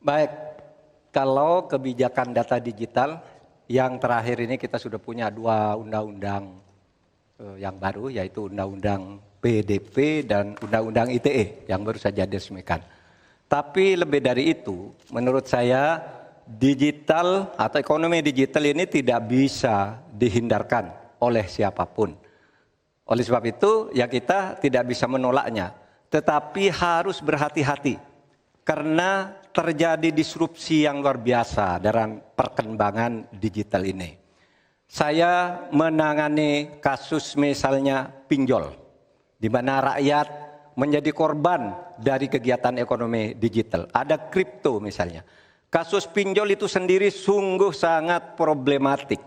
Baik, kalau kebijakan data digital yang terakhir ini kita sudah punya 2 undang-undang yang baru, yaitu Undang-Undang PDP dan Undang-Undang ITE yang baru saja diresmikan. Tapi lebih dari itu, menurut saya digital atau ekonomi digital ini tidak bisa dihindarkan oleh siapapun. Oleh sebab itu, ya kita tidak bisa menolaknya, tetapi harus berhati-hati karena terjadi disrupsi yang luar biasa dalam perkembangan digital ini. Saya menangani kasus misalnya pinjol, di mana rakyat menjadi korban dari kegiatan ekonomi digital. Ada kripto misalnya. Kasus pinjol itu sendiri sungguh sangat problematik.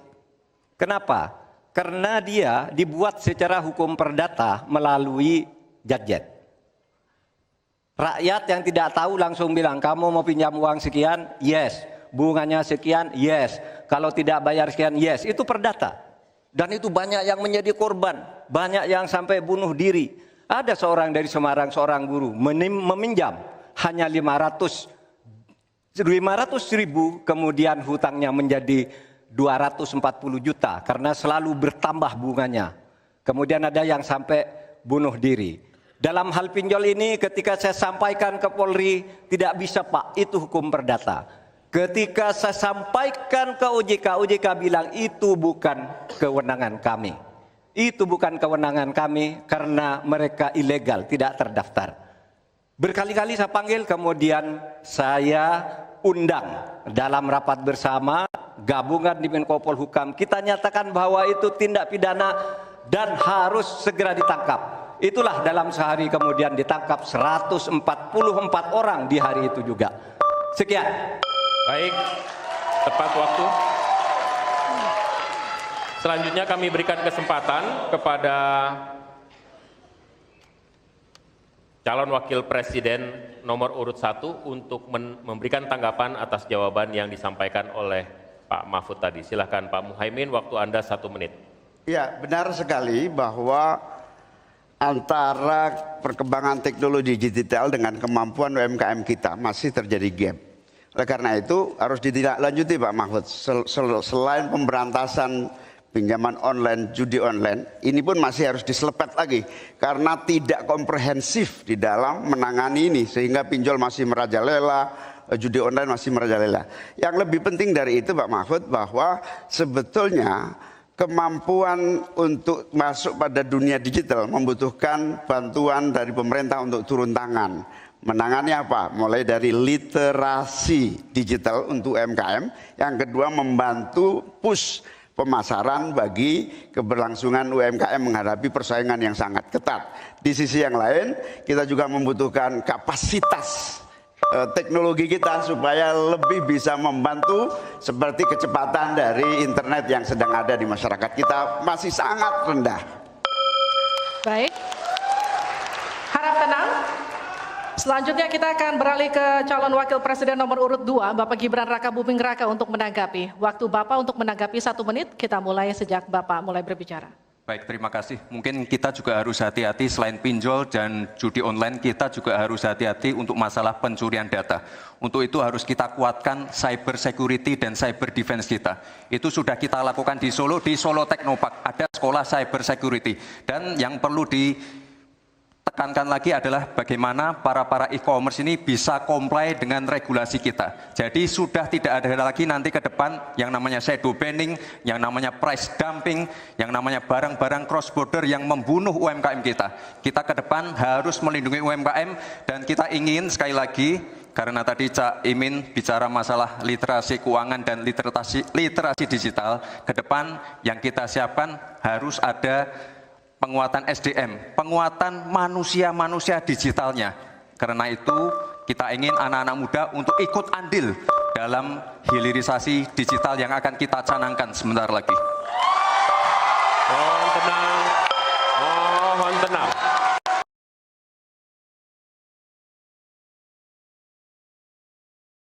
Kenapa? Karena dia dibuat secara hukum perdata melalui gadget. Rakyat yang tidak tahu langsung bilang, kamu mau pinjam uang sekian? Yes. Bunganya sekian? Yes. Kalau tidak bayar sekian? Yes. Itu perdata. Dan itu banyak yang menjadi korban. Banyak yang sampai bunuh diri. Ada seorang dari Semarang, seorang guru, meminjam hanya 500 ribu, kemudian hutangnya menjadi 240 juta karena selalu bertambah bunganya. Kemudian ada yang sampai bunuh diri. Dalam hal pinjol ini ketika saya sampaikan ke Polri, tidak bisa Pak, itu hukum perdata. Ketika saya sampaikan ke OJK, OJK bilang itu bukan kewenangan kami. Itu bukan kewenangan kami karena mereka ilegal, tidak terdaftar. Berkali-kali saya panggil, kemudian saya undang dalam rapat bersama gabungan di Menko Polhukam. Kita nyatakan bahwa itu tindak pidana dan harus segera ditangkap. Itulah dalam sehari kemudian ditangkap 144 orang di hari itu juga. Sekian. Baik, tepat waktu. Selanjutnya kami berikan kesempatan kepada calon wakil presiden nomor urut 1 untuk memberikan tanggapan atas jawaban yang disampaikan oleh Pak Mahfud tadi. Silakan Pak Muhaimin, waktu Anda 1 menit. Ya, benar sekali bahwa antara perkembangan teknologi digital dengan kemampuan UMKM kita masih terjadi gap. Oleh karena itu harus ditindaklanjuti Pak Mahfud. Selain pemberantasan pinjaman online, judi online, ini pun masih harus diselepet lagi karena tidak komprehensif di dalam menangani ini sehingga pinjol masih merajalela, judi online masih merajalela. Yang lebih penting dari itu Pak Mahfud bahwa sebetulnya kemampuan untuk masuk pada dunia digital membutuhkan bantuan dari pemerintah untuk turun tangan. Menangani apa? Mulai dari literasi digital untuk UMKM. Yang kedua membantu push pemasaran bagi keberlangsungan UMKM menghadapi persaingan yang sangat ketat. Di sisi yang lain kita juga membutuhkan kapasitas teknologi kita supaya lebih bisa membantu seperti kecepatan dari internet yang sedang ada di masyarakat kita masih sangat rendah. Baik, harap tenang. Selanjutnya kita akan beralih ke calon wakil presiden nomor urut 2, Bapak Gibran Raka Buming Raka untuk menanggapi. Waktu Bapak untuk menanggapi 1 menit, kita mulai sejak Bapak mulai berbicara. Baik, terima kasih. Mungkin kita juga harus hati-hati selain pinjol dan judi online, kita juga harus hati-hati untuk masalah pencurian data. Untuk itu harus kita kuatkan cyber security dan cyber defense kita. Itu sudah kita lakukan di Solo Teknopark, ada sekolah cyber security. Dan yang perlu ditekankan lagi adalah bagaimana para e-commerce ini bisa comply dengan regulasi kita. Jadi sudah tidak ada lagi nanti ke depan yang namanya shadow banning, yang namanya price dumping, yang namanya barang-barang cross border yang membunuh UMKM kita. Kita ke depan harus melindungi UMKM dan kita ingin sekali lagi, karena tadi Cak Imin bicara masalah literasi keuangan dan literasi digital, ke depan yang kita siapkan harus ada penguatan SDM, penguatan manusia digitalnya. Karena itu kita ingin anak-anak muda untuk ikut andil dalam hilirisasi digital yang akan kita canangkan sebentar lagi. Mohon tenang.